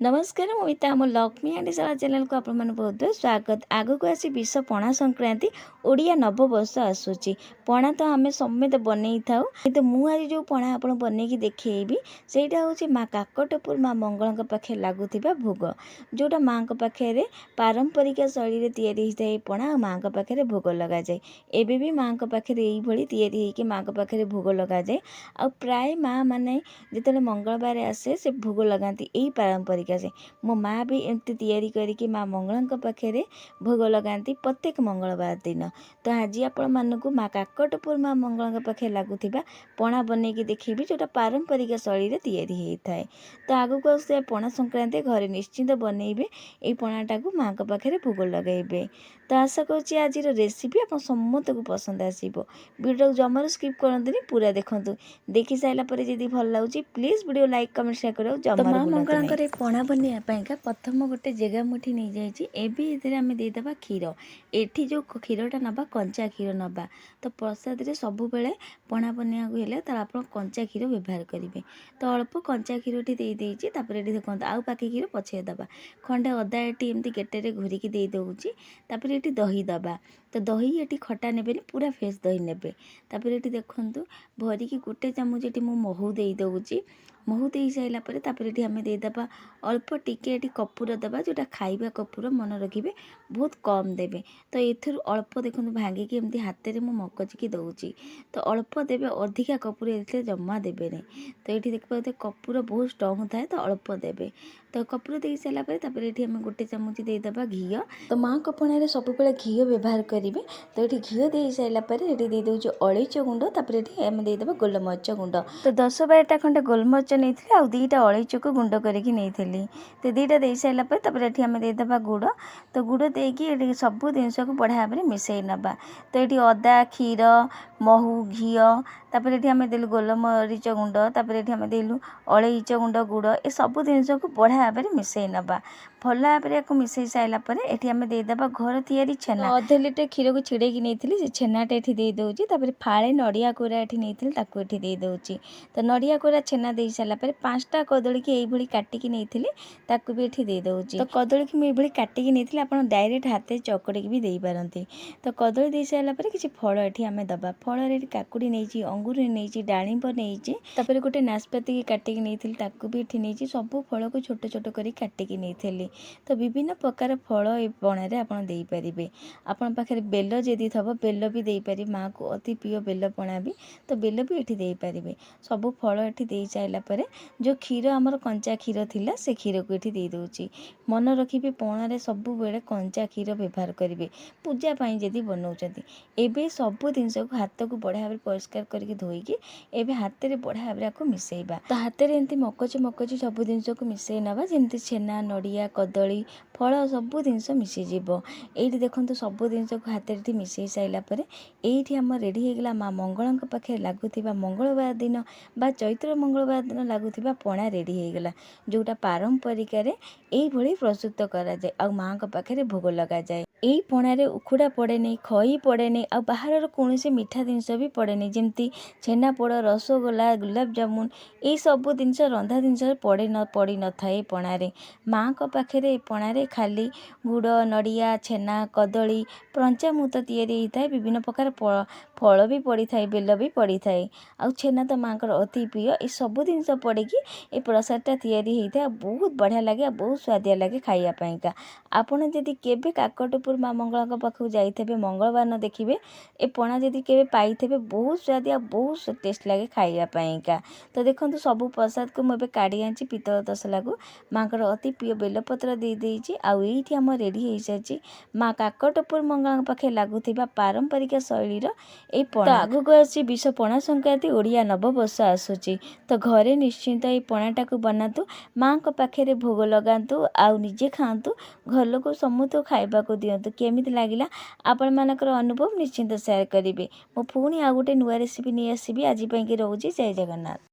नमस्कार मुमिता आम लक्ष्मी हांडीशाला चैनल को आप बहुत बहुत स्वागत। आगक आसी विश्व पणा संक्रांति ओडिया नववर्ष आसूची। पणा तो आम समेत बनई था कि मुझे जो पणा आप बनई देखी सेटा हूँ माँ काकटपुर माँ मंगल पाखे लगुवा भोग जोटा माँ पाखे पारंपरिक शैली या पणा माँ पाखे भोग लग जाए। एबे भी माँ पाखे या माँ पाखे भोग लग जाए। आ प्राय माँ मैंने जिते मंगलवार आसे से भोग लगाती यही पारंपरिक से मो माँ भी एमती तैयारी करके माँ मंगल पाखे भोग लगाती प्रत्येक मंगलवार दिन। तो आज आपण मानक माँ काकटपुर माँ मंगल पाखे लगुवा पणा बनईकी देखी जोटा पारंपरिक शैली तैयारी होता है। तो आगक आस पणा संक्रांति घरे निश्चिंत बनइबे ये पणाटा को माँ पाखे भोग लगेबे। तो आशा करुँच आज रेसिपी आप समस्त को पसंद आसो। वीडियो जमार स्किप करते पूरा देखूँ। देखी सारापर जब भल लगे please video like comment share करो जमार मंगल पणा बनवाईका प्रथम गोटे जगह मुठी नहीं जाइए। एवं आम देदेबा क्षीर एठी जो क्षीरटा नवा कंचा क्षीर नवा। तो प्रसाद रे सब बेले पणा बनवाक तो आप कंचा क्षीर व्यवहार करेंगे। तो अल्प कंचा क्षीर टी देपर ये देखते आउ बाकी क्षीर पछे दबा खंडे अदा ये एमती गेटे घोरिकी दे दूँगी। तापर ये दही दबा तो दही ये खटा ने पूरा फ्रेश दही ने। तापर ये देखु भरिकी गोटे चामच ये महू दे दूँगी। महू दे सारापर ये आम देदेबा अल्प टिके कपूर दबा जोटा खाइबा कपूर मन रखिए बहुत कम देवे। तो ये अल्प देखो भांगिकी एमती हाथ में मकचिकी दूँगी। तो अल्प देवे अधिका कपूर ये जमा देवे नहीं। तो ये देखिए कपूर बहुत स्ट्रंग थाए तो अल्प देवे। तो कपूर दे सारापर ये आम गोटे चामच देदेबा घी। तो माँ कपणारे सब घी व्यवहार करेंगे। तो ये घी दे सारापर ये दे दूँ अलैच गुंड तापर ये आम देदेबा गोलमरिच गुंड। तो 10-12टा खंडे गोलमरिच नहीं आ 2टा अलैच को गुंड करके नहीं। तो 2टा दे सारापर ये आम देदेबा गुड़। तो गुड़ देकी सब जिनस को बढ़िया भाव में मिसई नवा। तो ये अदा क्षीर महू घी तापर ये आम देलु गोलमरिच गुंड तापर ये आम देलु अलैच गुंड गुड़ ये सब जिनस को बढ़िया भाव में मिसई नवा। भल भाव में मिसई सारापर ये आम देदेबा घर तैयारी छेना। अधे लिटर क्षीर को छिड़ेकी नहीं से छेनाटा ये दे दूँगी। तापर फाड़े नड़िया कोरा ये नहीं ताकू ये दे दूँगी। तो नड़िया कोरा छेना दे सारापर 5टा कदली की यही काटिकी नहीं ताकू भी ये दे दूँगी। तो कदली की मुझे काटिकी नहीं आप डायरेक्ट हाथ चकड़ी भी दे पारती। तो कदली दे सारापर किसी फल ये आम दबा फल काकुड़ी नहीं अंगूर नहीं डालिंब नहीं तापर गोटे नाशपाती की काटिकी नहीं ताकू भी ये नहीं सब फल को छोट छोट कर काटिकी नहीं। तो विभिन्न प्रकार फल ये पणारे आपड़ दे पारे। आपण पाखे बेल जदि थब बेल भी दे पारे माँ को अति प्रिय बेल पणा भी। तो बेल भी ये दे पारे सब फल ये दे सारापर जो क्षीर आमर कंचा क्षीर थिला से क्षीर को ये दे दूँगी। मन रखिए पणारे सब बेले कंचा क्षीर व्यवहार करेंगे पूजापाई जदि बनाऊँच। एवं सब जिनस को हाथ को बढ़िया भाव परिष्कार करके धोईकी एवं हाथ में बढ़िया भाव को मिसेबा। तो हाथ में एमती मकची मकची सब जिनस को मिसई नवा जमी छेना नड़िया कदली फल सब जिनस मिसीज। ये देखो सब जिनस को हाथ में मिसई सारापर ये आम रेडी होगा माँ मंगल पाखे लगुवा मंगलवार दिन बा चैत्र मंगलवार दिन लगुवा पणा रेडी होगा जोटा पारंपरिक यही प्रस्तुत कराए आ माँ पाखे भोग लग जाए। यही पणारे उखुड़ा पड़े नहीं खई पड़े नहीं आ बाहर कौन से मीठा जिनस भी पड़े नहीं जमती छेनापोड़ रसगोला गुलाब जामुन ये सब जिनस रंधा जिनस पड़ न थाए पणारे। माँ को पाखे पणारे खाली गुड़ नड़िया छेना कदली पंचामृत तैयारी होता है विभिन्न प्रकार फल भी पड़ी थाए बेल भी पड़ी थाए आ छेना तो माँ को अति प्रिय ये सब जिनस पड़ेगी ये प्रसादटा तैयारी होता है बहुत बढ़िया लगे बहुत स्वादिया लगे खाइबापा। आपड़ जदि केबे काकटपुर माँ मंगल पाखु जाइए मंगलवार न देखिए ए पणा जदि केबे पाइबे बहुत स्वादिया बहुत टेस्ट लगे खाइबापा। तो देखो सब प्रसाद को मुझे काढ़ी आनी पितल तसला को माँ को अति प्रिय बेलपत्र दे देती आईटी आम रेडी हो सारी माँ काकटपुर मंगल पाखे लगुवा पारंपरिक शैलीर ये पणा। तो आगक आसी विश्व पणा संक्रांति ओडिया नववर्ष आसूची। तो घरे निश्चिंत ये पणाटा को बनातु माँ को पाखे भोग लगातु आउ निजे खातु घर लोक समूह खाइबा को दिंतु केमिति लागिला आपण मानकर अनुभव निश्चिंत शेयर करेंगे। मो पुणी आ गोटे नुआ रेसिपी नहीं आसबि आज रोचे जय जगन्नाथ।